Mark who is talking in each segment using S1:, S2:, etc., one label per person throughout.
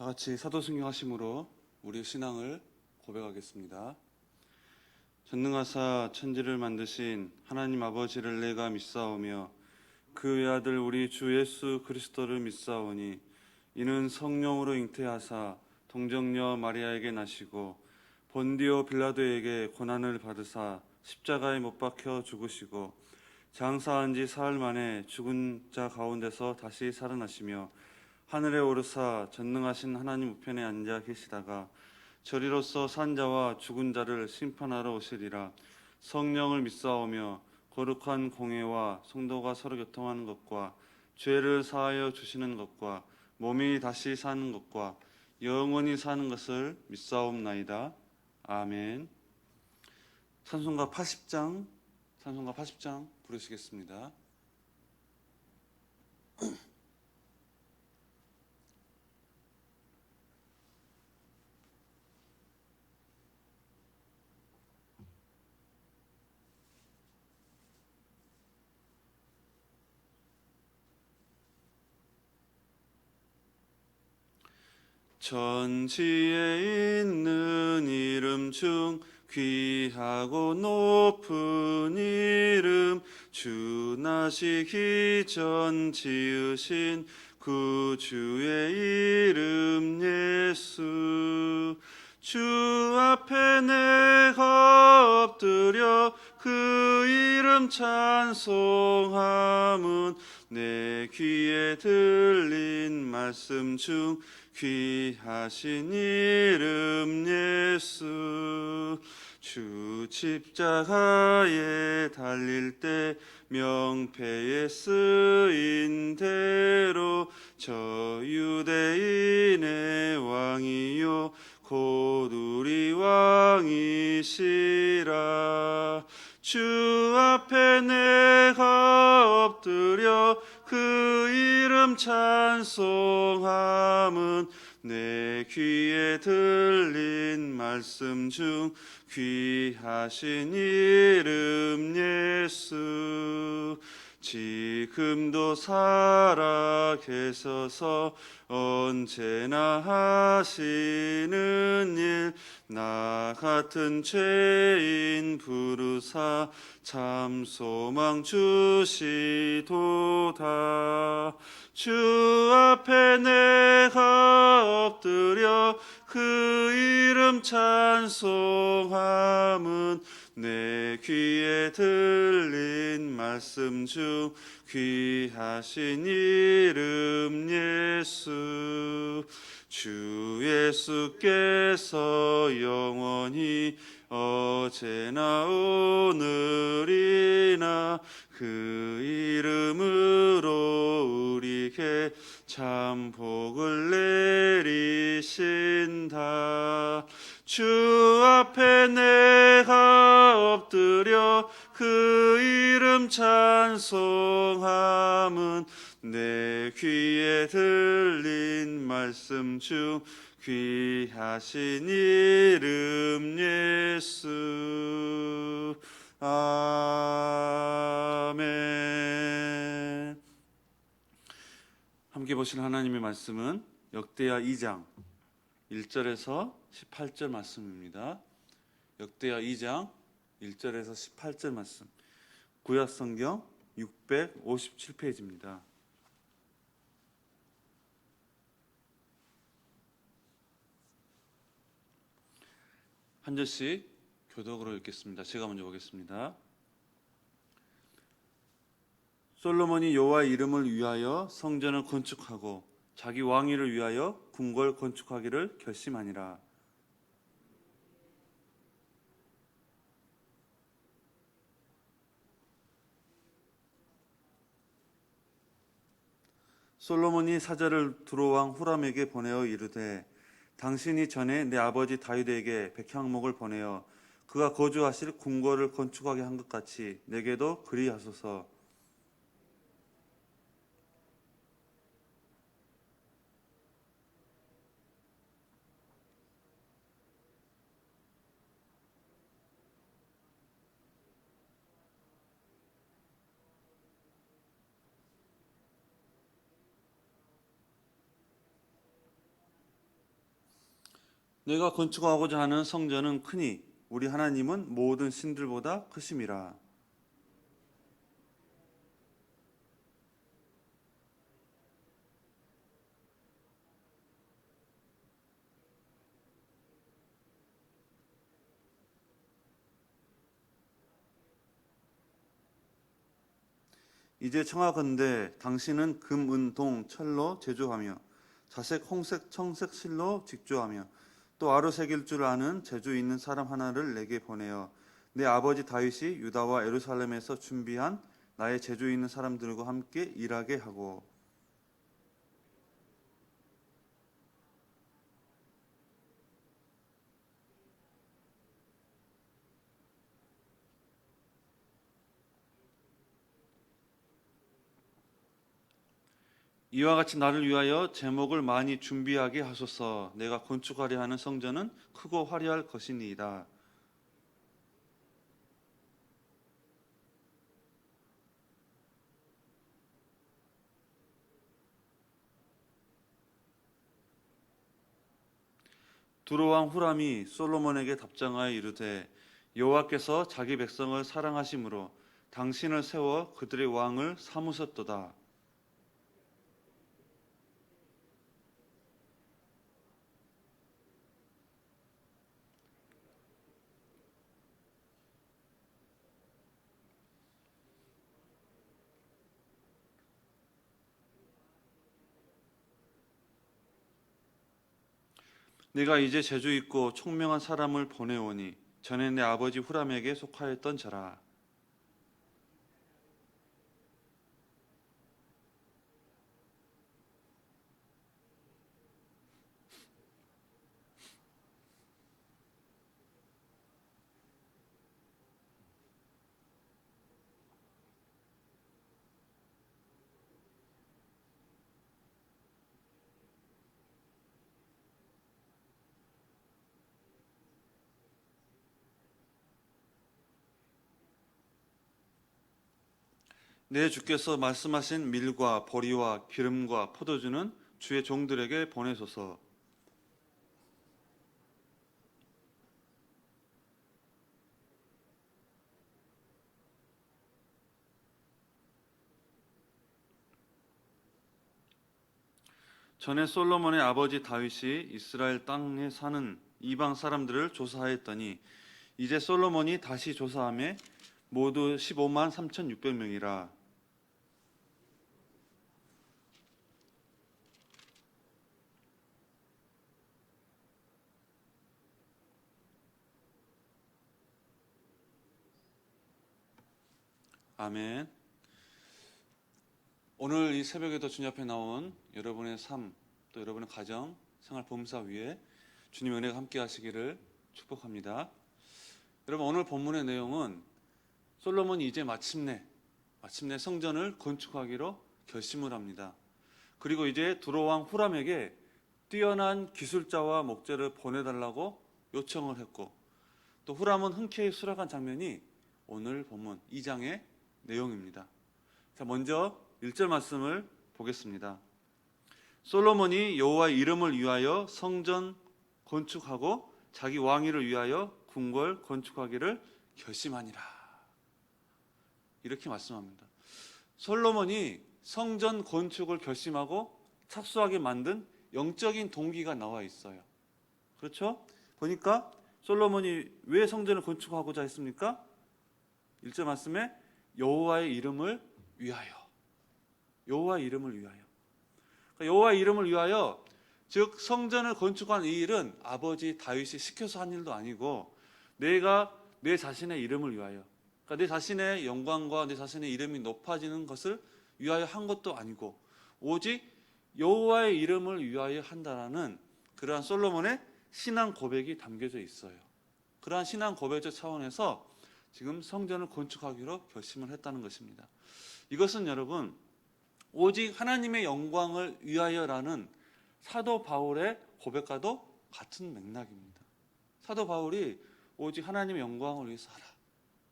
S1: 다 같이 사도승경 하심으로 우리의 신앙을 고백하겠습니다. 전능하사 천지를 만드신 하나님 아버지를 내가 믿사오며 그 외아들 우리 주 예수 그리스도를 믿사오니 이는 성령으로 잉태하사 동정녀 마리아에게 나시고 본디오 빌라도에게 고난을 받으사 십자가에 못 박혀 죽으시고 장사한 지 사흘 만에 죽은 자 가운데서 다시 살아나시며 하늘에 오르사 전능하신 하나님 우편에 앉아 계시다가 저리로서 산 자와 죽은 자를 심판하러 오시리라. 성령을 믿사오며 거룩한 공회와 성도가 서로 교통하는 것과 죄를 사하여 주시는 것과 몸이 다시 사는 것과 영원히 사는 것을 믿사옵나이다. 아멘. 찬송가 80장 부르시겠습니다. 천지에 있는 이름 중 귀하고 높은 이름, 주 나시기 전 지으신 구주의 이름 예수. 주 앞에 내가 엎드려 그 이름 찬송함은 내 귀에 들린 말씀 중 귀하신 이름 예수. 주 십자가에 달릴 때 명패에 쓰인 대로 저 유대인의 왕이요 곧 우리 왕이시라. 주 앞에 내가 엎드려 그 이름 찬송함은 내 귀에 들린 말씀 중 귀하신 이름 예수. 지금도 살아 계셔서 언제나 하시는 일, 나 같은 죄인 부르사 참 소망 주시도다. 주 앞에 내가 엎드려 그 이름 찬송함은 내 귀에 들린 말씀 중 귀하신 이름 예수. 주 예수께서 영원히 어제나 오늘이나 그 이름으로 우리에게 참 복을 내리신다. 주 앞에 내가 엎드려 그 이름 찬송함은 내 귀에 들린 말씀 중 귀하신 이름 예수. 아멘. 함께 보실 하나님의 말씀은 역대하 2장 1절에서 18절 말씀입니다. 역대하 2장 1절에서 18절 말씀, 구약성경 657페이지입니다. 한 절씩 교독으로 읽겠습니다. 제가 먼저 보겠습니다. 솔로몬이 여호와의 이름을 위하여 성전을 건축하고 자기 왕위를 위하여 궁궐 건축하기를 결심하니라. 솔로몬이 사자를 두로왕 후람에게 보내어 이르되 당신이 전에 내 아버지 다윗에게 백향목을 보내어 그가 거주하실 궁궐을 건축하게 한 것 같이 내게도 그리하소서. 내가 건축하고자 하는 성전은 크니 우리 하나님은 모든 신들보다 크심이라. 이제 청하건대 당신은 금, 은, 동, 철로 제조하며 자색, 홍색, 청색 실로 직조하며 또 아로 새길 줄 아는 재주 있는 사람 하나를 내게 보내어 내 아버지 다윗이 유다와 예루살렘에서 준비한 나의 재주 있는 사람들과 함께 일하게 하고. 이와 같이 나를 위하여 제목을 많이 준비하게 하소서. 내가 건축하려 하는 성전은 크고 화려할 것이니이다. 두로왕 후람이 솔로몬에게 답장하여 이르되 여호와께서 자기 백성을 사랑하심으로 당신을 세워 그들의 왕을 삼으셨도다. 내가 이제 재주 있고 총명한 사람을 보내오니 전에 내 아버지 후람에게 속하였던 자라. 내 주께서 말씀하신 밀과 보리와 기름과 포도주는 주의 종들에게 보내소서. 전에 솔로몬의 아버지 다윗이 이스라엘 땅에 사는 이방 사람들을 조사하였더니 이제 솔로몬이 다시 조사함에 모두 15만 3,600명이라. 아멘. 오늘 이 새벽에도 주님 앞에 나온 여러분의 삶, 또 여러분의 가정, 생활 범사 위에 주님의 은혜가 함께 하시기를 축복합니다. 여러분, 오늘 본문의 내용은 솔로몬이 이제 마침내 성전을 건축하기로 결심을 합니다. 그리고 이제 두로왕 후람에게 뛰어난 기술자와 목재를 보내달라고 요청을 했고, 또 후람은 흔쾌히 수락한 장면이 오늘 본문 2장의 내용입니다. 자, 먼저 1절 말씀을 보겠습니다. 솔로몬이 여호와의 이름을 위하여 성전 건축하고 자기 왕위를 위하여 궁궐 건축하기를 결심하니라. 이렇게 말씀합니다. 솔로몬이 성전 건축을 결심하고 착수하게 만든 영적인 동기가 나와 있어요. 그렇죠? 보니까 솔로몬이 왜 성전을 건축하고자 했습니까? 1절 말씀에 여호와의 이름을 위하여. 여호와의 이름을 위하여. 그러니까 여호와의 이름을 위하여, 즉 성전을 건축한 이 일은 아버지 다윗이 시켜서 한 일도 아니고 내가 내 자신의 이름을 위하여, 그러니까 내 자신의 영광과 내 자신의 이름이 높아지는 것을 위하여 한 것도 아니고 오직 여호와의 이름을 위하여 한다라는 그러한 솔로몬의 신앙 고백이 담겨져 있어요. 그러한 신앙 고백적 차원에서 지금 성전을 건축하기로 결심을 했다는 것입니다. 이것은 여러분 오직 하나님의 영광을 위하여라는 사도 바울의 고백과도 같은 맥락입니다. 사도 바울이 오직 하나님의 영광을 위해서 하라.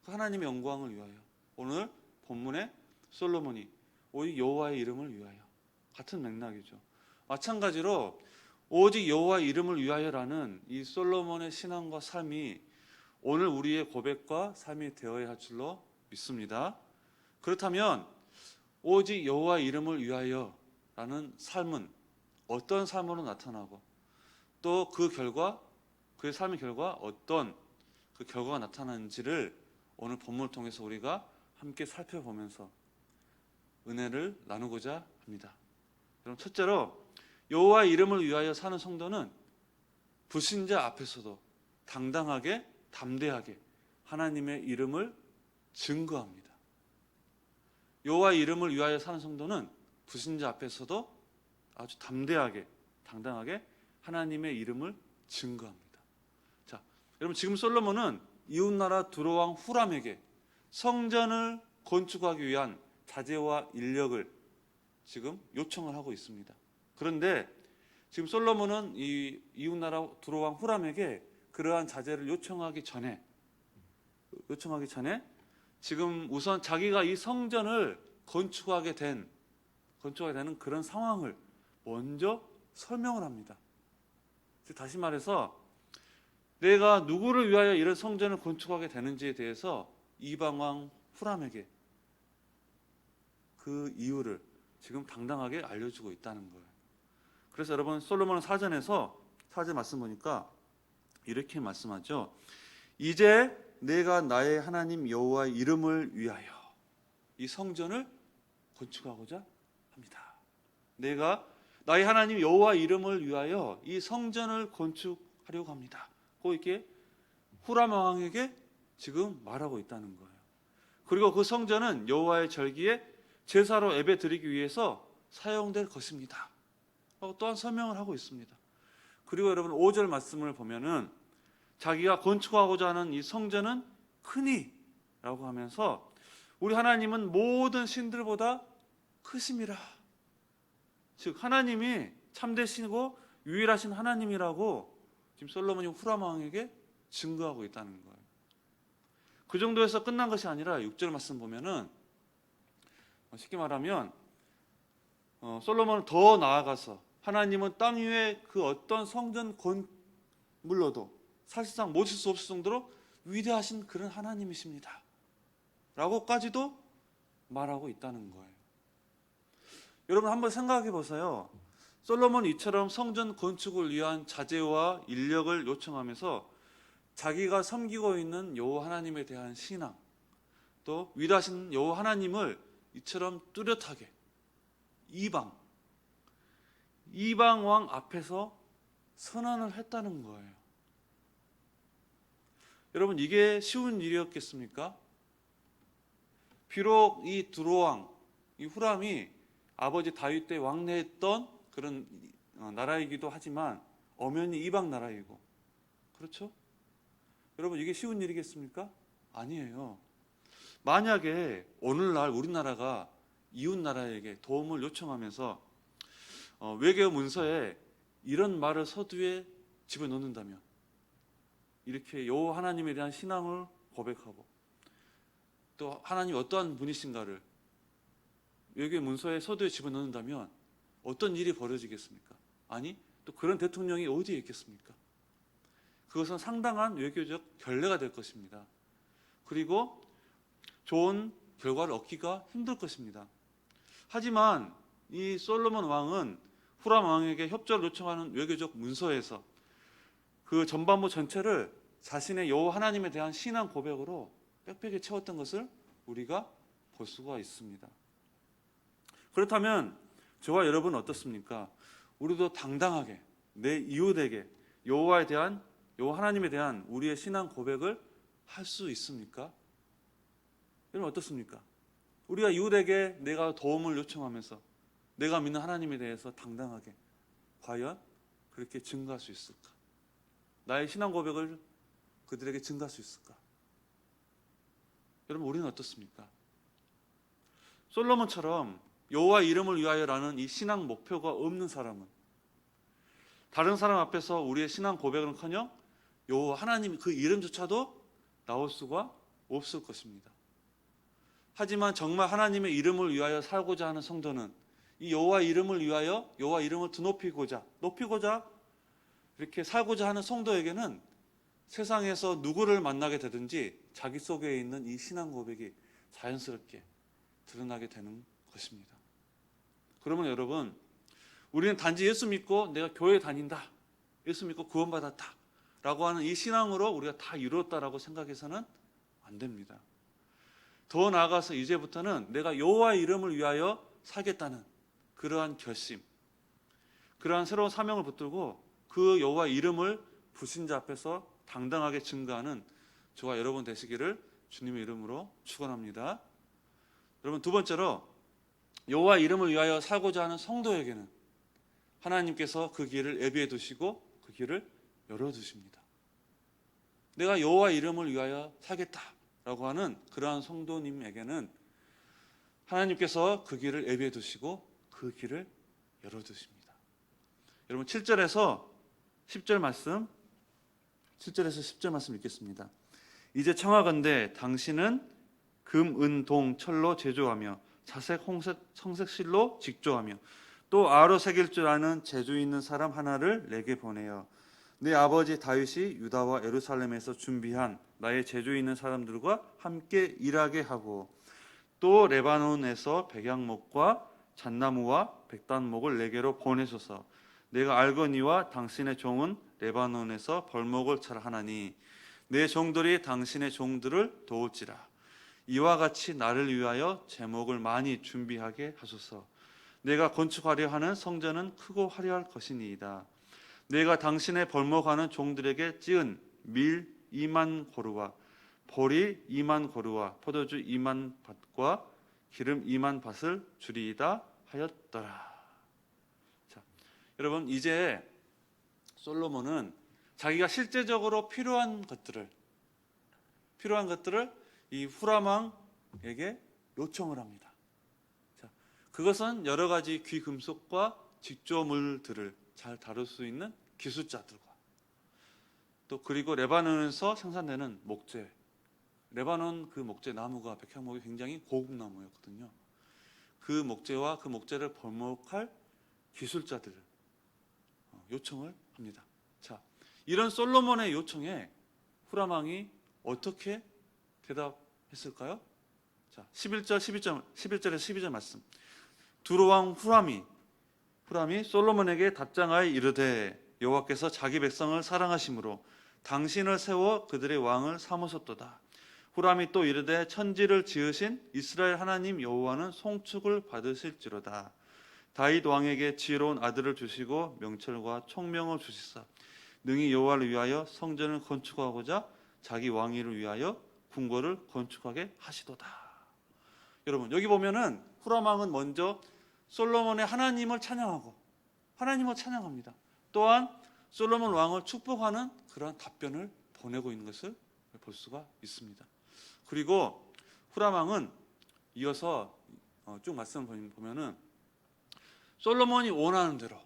S1: 하나님의 영광을 위하여. 오늘 본문의 솔로몬이 오직 여호와의 이름을 위하여. 같은 맥락이죠. 마찬가지로 오직 여호와 이름을 위하여라는 이 솔로몬의 신앙과 삶이 오늘 우리의 고백과 삶이 되어야 할 줄로 믿습니다. 그렇다면 오직 여호와 이름을 위하여라는 삶은 어떤 삶으로 나타나고 또 그 결과, 그의 삶의 결과 어떤 그 결과가 나타나는지를 오늘 본문을 통해서 우리가 함께 살펴보면서 은혜를 나누고자 합니다. 여러분, 첫째로 여호와 이름을 위하여 사는 성도는 불신자 앞에서도 당당하게 담대하게 하나님의 이름을 증거합니다. 여호와 이름을 위하여 사는 성도는 불신자 앞에서도 아주 담대하게 당당하게 하나님의 이름을 증거합니다. 자, 여러분, 지금 솔로몬은 이웃나라 두로왕 후람에게 성전을 건축하기 위한 자재와 인력을 지금 요청을 하고 있습니다. 그런데 지금 솔로몬은 이 이웃나라 두로왕 후람에게 그러한 자재를 요청하기 전에 지금 우선 자기가 이 성전을 건축하게 되는 그런 상황을 먼저 설명을 합니다. 다시 말해서 내가 누구를 위하여 이런 성전을 건축하게 되는지에 대해서 이방왕 후람에게 그 이유를 지금 당당하게 알려주고 있다는 거예요. 그래서 여러분, 솔로몬은 사전 말씀 보니까 이렇게 말씀하죠. 이제 내가 나의 하나님 여호와의 이름을 위하여 이 성전을 건축하고자 합니다. 내가 나의 하나님 여호와 이름을 위하여 이 성전을 건축하려고 합니다. 꼭 이렇게 후람 왕에게 지금 말하고 있다는 거예요. 그리고 그 성전은 여호와의 절기에 제사로 예배 드리기 위해서 사용될 것입니다. 또한 설명을 하고 있습니다. 그리고 여러분 5절 말씀을 보면은 자기가 건축하고자 하는 이 성전은 크니라고 하면서 우리 하나님은 모든 신들보다 크심이라. 즉 하나님이 참되시고 유일하신 하나님이라고 지금 솔로몬이 후람 왕에게 증거하고 있다는 거예요. 그 정도에서 끝난 것이 아니라 6절 말씀 보면은 쉽게 말하면 솔로몬은 더 나아가서 하나님은 땅 위에 그 어떤 성전 건물로도 사실상 모실 수 없을 정도로 위대하신 그런 하나님이십니다 라고까지도 말하고 있다는 거예요. 여러분 한번 생각해 보세요. 솔로몬이 이처럼 성전 건축을 위한 자재와 인력을 요청하면서 자기가 섬기고 있는 여호와 하나님에 대한 신앙, 또 위대하신 여호와 하나님을 이처럼 뚜렷하게 이방 왕 앞에서 선언을 했다는 거예요. 여러분, 이게 쉬운 일이었겠습니까? 비록 이 두로왕, 이 후람이 아버지 다윗 때 왕래했던 그런 나라이기도 하지만 엄연히 이방 나라이고, 그렇죠? 여러분, 이게 쉬운 일이겠습니까? 아니에요. 만약에 오늘날 우리나라가 이웃 나라에게 도움을 요청하면서 외교 문서에 이런 말을 서두에 집어넣는다면, 이렇게 여호와 하나님에 대한 신앙을 고백하고 또 하나님이 어떠한 분이신가를 외교 문서에 서두에 집어넣는다면 어떤 일이 벌어지겠습니까? 아니, 또 그런 대통령이 어디에 있겠습니까? 그것은 상당한 외교적 결례가 될 것입니다. 그리고 좋은 결과를 얻기가 힘들 것입니다. 하지만 이 솔로몬 왕은 후람 왕에게 협조를 요청하는 외교적 문서에서 그 전반부 전체를 자신의 여호와 하나님에 대한 신앙 고백으로 빽빽히 채웠던 것을 우리가 볼 수가 있습니다. 그렇다면 저와 여러분은 어떻습니까? 우리도 당당하게 내 이웃에게 여호와 하나님에 대한 우리의 신앙 고백을 할 수 있습니까? 여러분 어떻습니까? 우리가 이웃에게 내가 도움을 요청하면서 내가 믿는 하나님에 대해서 당당하게 과연 그렇게 증거할 수 있을까? 나의 신앙 고백을 그들에게 증거할 수 있을까? 여러분 우리는 어떻습니까? 솔로몬처럼 여호와 이름을 위하여라는 이 신앙 목표가 없는 사람은 다른 사람 앞에서 우리의 신앙 고백은커녕 여호와 하나님 그 이름조차도 나올 수가 없을 것입니다. 하지만 정말 하나님의 이름을 위하여 살고자 하는 성도는 이 여호와 이름을 위하여 여호와 이름을 높이고자 이렇게 살고자 하는 성도에게는 세상에서 누구를 만나게 되든지 자기 속에 있는 이 신앙 고백이 자연스럽게 드러나게 되는 것입니다. 그러면 여러분, 우리는 단지 예수 믿고 내가 교회 다닌다, 예수 믿고 구원받았다 라고 하는 이 신앙으로 우리가 다 이루었다라고 생각해서는 안 됩니다. 더 나아가서 이제부터는 내가 여호와의 이름을 위하여 살겠다는 그러한 결심, 그러한 새로운 사명을 붙들고 그 여호와의 이름을 불신자 앞에서 당당하게 증거하는 저와 여러분 되시기를 주님의 이름으로 축원합니다. 여러분, 두 번째로 여호와의 이름을 위하여 살고자 하는 성도에게는 하나님께서 그 길을 예비해 두시고 그 길을 열어두십니다. 내가 여호와의 이름을 위하여 살겠다라고 하는 그러한 성도님에게는 하나님께서 그 길을 예비해 두시고 그 길을 열어두십니다. 여러분, 7절에서 10절 말씀, 7절에서 10절 말씀 읽겠습니다. 이제 청하건대 당신은 금, 은, 동, 철로 제조하며 자색, 홍색, 청색실로 직조하며 또 아로 새길 줄 아는 재주 있는 사람 하나를 내게 보내어 내 아버지 다윗이 유다와 예루살렘에서 준비한 나의 재주 있는 사람들과 함께 일하게 하고 또 레바논에서 백향목과 잣나무와 백단목을 내게로 보내소서. 내가 알거니와 당신의 종은 레바논에서 벌목을 잘 하나니 내 종들이 당신의 종들을 도울지라. 이와 같이 나를 위하여 제목을 많이 준비하게 하소서. 내가 건축하려 하는 성전은 크고 화려할 것이니이다. 내가 당신의 벌목하는 종들에게 찌은 밀 2만 고루와 보리 2만 고루와 포도주 2만 밭과 기름 2만 밭을 주리이다 하였더라. 자, 여러분, 이제 솔로몬은 자기가 실제적으로 필요한 것들을 이 후라망에게 요청을 합니다. 자, 그것은 여러 가지 귀금속과 직조물들을 잘 다룰 수 있는 기술자들과 또 그리고 레바논에서 생산되는 목재, 레바논 그 목재 나무가 백향목이 굉장히 고급 나무였거든요. 그 목재와 그 목재를 벌목할 기술자들을 요청을 합니다. 자, 이런 솔로몬의 요청에 후라망이 어떻게 대답했을까요? 자, 11절에서 12절 말씀. 두로왕 후람이 솔로몬에게 답장하여 이르되 여호와께서 자기 백성을 사랑하심으로 당신을 세워 그들의 왕을 삼으셨도다. 후람이 또 이르되 천지를 지으신 이스라엘 하나님 여호와는 송축을 받으실지로다. 다윗 왕에게 지혜로운 아들을 주시고 명철과 총명을 주시사 능히 여호와를 위하여 성전을 건축하고자 자기 왕위를 위하여 궁궐을 건축하게 하시도다. 여러분, 여기 보면은 후람 왕은 먼저 솔로몬의 하나님을 찬양합니다. 또한 솔로몬 왕을 축복하는 그러한 답변을 보내고 있는 것을 볼 수가 있습니다. 그리고 후람 왕은 이어서 쭉 말씀을 보면은 솔로몬이 원하는 대로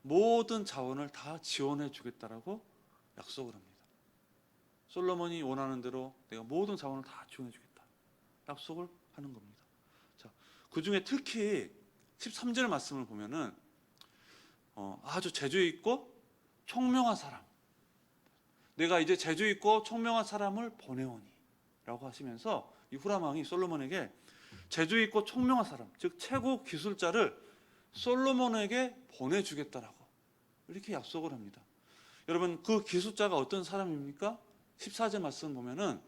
S1: 모든 자원을 다 지원해 주겠다라고 약속을 합니다. 솔로몬이 원하는 대로 내가 모든 자원을 다 지원해 주겠다 약속을 하는 겁니다. 자, 그 중에 특히 13절 말씀을 보면은 아주 재주 있고 총명한 사람, 내가 이제 재주 있고 총명한 사람을 보내오니 라고 하시면서 이 후람 왕이 솔로몬에게 재주 있고 총명한 사람, 즉 최고 기술자를 솔로몬에게 보내주겠다라고 이렇게 약속을 합니다. 여러분, 그 기술자가 어떤 사람입니까? 14절 말씀 보면은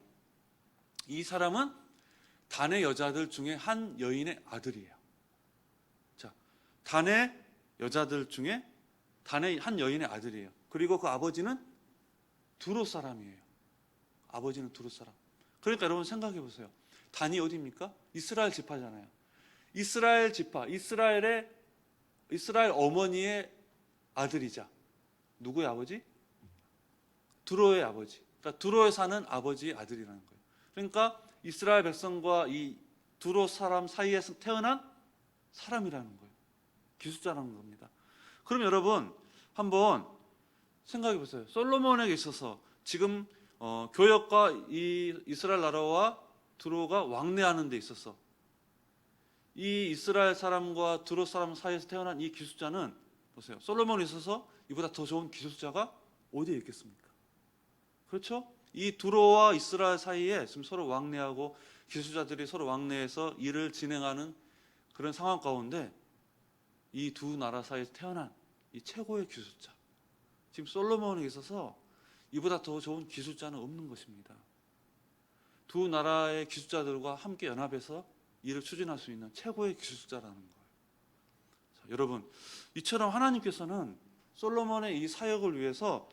S1: 이 사람은 단의 여자들 중에 한 여인의 아들이에요. 자, 단의 여자들 중에 단의 한 여인의 아들이에요. 그리고 그 아버지는 두로 사람이에요. 아버지는 두로 사람. 그러니까 여러분 생각해 보세요. 단이 어디입니까? 이스라엘 지파잖아요. 이스라엘 지파, 이스라엘 어머니의 아들이자 누구의 아버지? 두로의 아버지. 그러니까 두로에 사는 아버지의 아들이라는 거예요. 그러니까 이스라엘 백성과 이 두로 사람 사이에서 태어난 사람이라는 거예요. 기술자라는 겁니다. 그럼 여러분 한번 생각해 보세요. 솔로몬에게 있어서 지금 교역과 이 이스라엘 나라와 두로가 왕래하는 데 있어서 이 이스라엘 사람과 두로 사람 사이에서 태어난 이 기술자는 보세요. 솔로몬에 있어서 이보다 더 좋은 기술자가 어디에 있겠습니까? 그렇죠? 이 두로와 이스라엘 사이에 지금 서로 왕래하고 기술자들이 서로 왕래해서 일을 진행하는 그런 상황 가운데 이 두 나라 사이에서 태어난 이 최고의 기술자, 지금 솔로몬에 있어서 이보다 더 좋은 기술자는 없는 것입니다. 두 나라의 기술자들과 함께 연합해서 일을 추진할 수 있는 최고의 기술자라는 거예요. 자, 여러분, 이처럼 하나님께서는 솔로몬의 이 사역을 위해서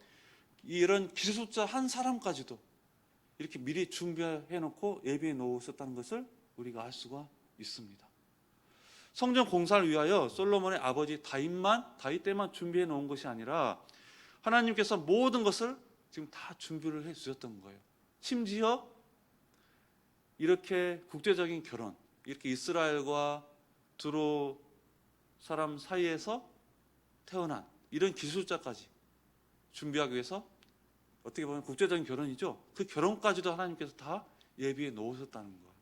S1: 이런 기술자 한 사람까지도 이렇게 미리 준비해 놓고 예비해 놓으셨다는 것을 우리가 알 수가 있습니다. 성전 공사를 위하여 솔로몬의 아버지 다윗 때만 준비해 놓은 것이 아니라 하나님께서 모든 것을 지금 다 준비를 해 주셨던 거예요. 심지어 이렇게 국제적인 결혼, 이렇게 이스라엘과 두로 사람 사이에서 태어난 이런 기술자까지 준비하기 위해서 어떻게 보면 국제적인 결혼이죠. 그 결혼까지도 하나님께서 다 예비해 놓으셨다는 거예요.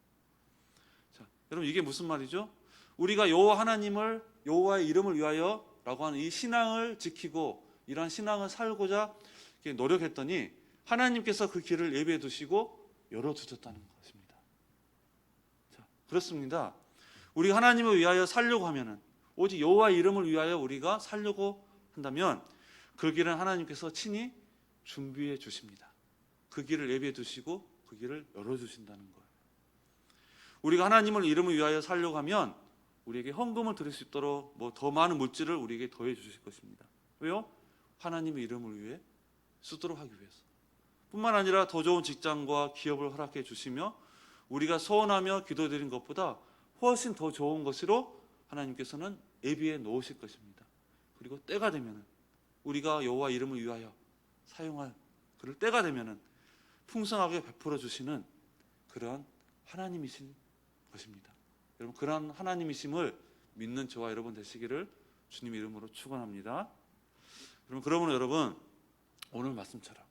S1: 자, 여러분, 이게 무슨 말이죠? 우리가 여호와 하나님을, 여호와의 이름을 위하여라고 하는 이 신앙을 지키고 이러한 신앙을 살고자 노력했더니 하나님께서 그 길을 예비해 두시고 열어두셨다는 것입니다. 자, 그렇습니다. 우리가 하나님을 위하여 살려고 하면은, 오직 여호와의 이름을 위하여 우리가 살려고 한다면 그 길은 하나님께서 친히 준비해 주십니다. 그 길을 예비해 두시고 그 길을 열어주신다는 거예요. 우리가 하나님을 이름을 위하여 살려고 하면 우리에게 헌금을 드릴 수 있도록 더 많은 물질을 우리에게 더해 주실 것입니다. 왜요? 하나님의 이름을 위해 쓰도록 하기 위해서. 뿐만 아니라 더 좋은 직장과 기업을 허락해 주시며 우리가 소원하며 기도드린 것보다 훨씬 더 좋은 것으로 하나님께서는 예비해 놓으실 것입니다. 그리고 때가 되면 우리가 여호와 이름을 위하여 사용할 그럴 때가 되면 풍성하게 베풀어 주시는 그러한 하나님이신 것입니다. 여러분, 그러한 하나님이심을 믿는 저와 여러분 되시기를 주님 이름으로 축원합니다. 그러므로 여러분, 오늘 말씀처럼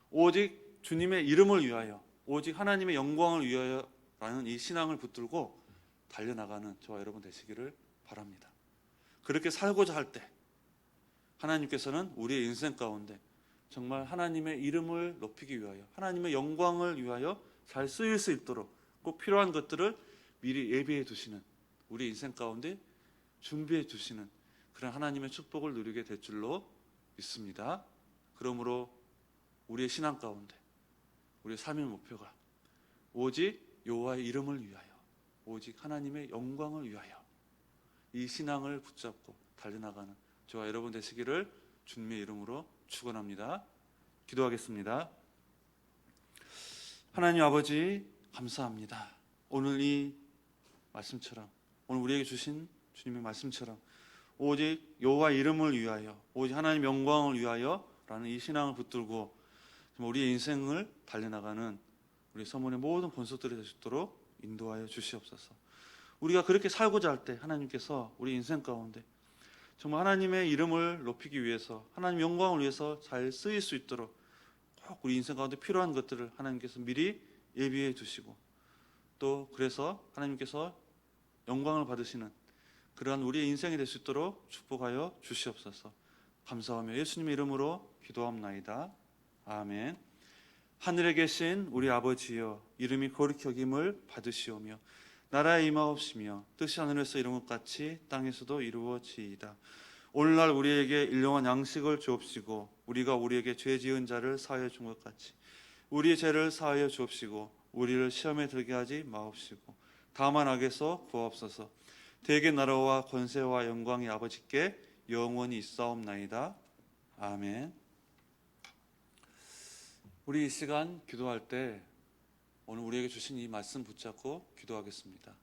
S1: 오직 주님의 이름을 위하여, 오직 하나님의 영광을 위하여라는 이 신앙을 붙들고 달려나가는 저와 여러분 되시기를 바랍니다. 그렇게 살고자 할 때 하나님께서는 우리의 인생 가운데 정말 하나님의 이름을 높이기 위하여, 하나님의 영광을 위하여 잘 쓰일 수 있도록 꼭 필요한 것들을 미리 예비해 두시는, 우리 인생 가운데 준비해 주시는 그런 하나님의 축복을 누리게 될 줄로 믿습니다. 그러므로 우리의 신앙 가운데 우리의 삶의 목표가 오직 여호와의 이름을 위하여, 오직 하나님의 영광을 위하여 이 신앙을 붙잡고 달려나가는 저와 여러분 되시기를 주님의 이름으로 축원합니다. 기도하겠습니다. 하나님 아버지, 감사합니다. 오늘 이 말씀처럼, 오늘 우리에게 주신 주님의 말씀처럼 오직 여호와의 이름을 위하여, 오직 하나님 영광을 위하여라는 이 신앙을 붙들고 우리의 인생을 달려나가는 우리 서문의 모든 본속들이 될 수 있도록 인도하여 주시옵소서. 우리가 그렇게 살고자 할 때 하나님께서 우리 인생 가운데 정말 하나님의 이름을 높이기 위해서, 하나님 영광을 위해서 잘 쓰일 수 있도록 꼭 우리 인생 가운데 필요한 것들을 하나님께서 미리 예비해 두시고, 또 그래서 하나님께서 영광을 받으시는 그러한 우리의 인생이 될 수 있도록 축복하여 주시옵소서. 감사하며 예수님의 이름으로 기도합나이다. 아멘. 하늘에 계신 우리 아버지여, 이름이 거룩히 여김을 받으시오며 나라에 임하옵시며 뜻이 하늘에서 이룬 것 같이 땅에서도 이루어지이다. 오늘날 우리에게 일용할 양식을 주옵시고 우리가 우리에게 죄 지은 자를 사하여 준 것 같이 우리의 죄를 사하여 주옵시고 우리를 시험에 들게 하지 마옵시고 다만 악에서 구하옵소서. 대개 나라와 권세와 영광이 아버지께 영원히 있사옵나이다. 아멘. 우리 이 시간 기도할 때 오늘 우리에게 주신 이 말씀 붙잡고 기도하겠습니다.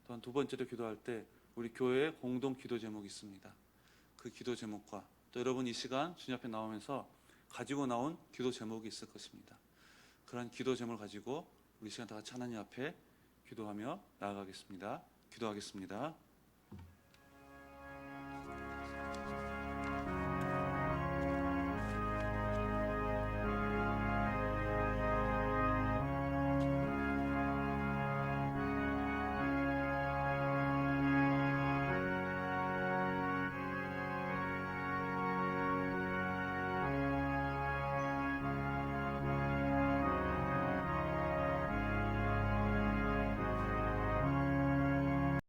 S1: 또한 두 번째로 기도할 때 우리 교회에 공동 기도 제목이 있습니다. 그 기도 제목과 또 여러분 이 시간 주님 앞에 나오면서 가지고 나온 기도 제목이 있을 것입니다. 그런 기도 제목을 가지고 우리 시간 다 같이 하나님 앞에 기도하며 나아가겠습니다. 기도하겠습니다.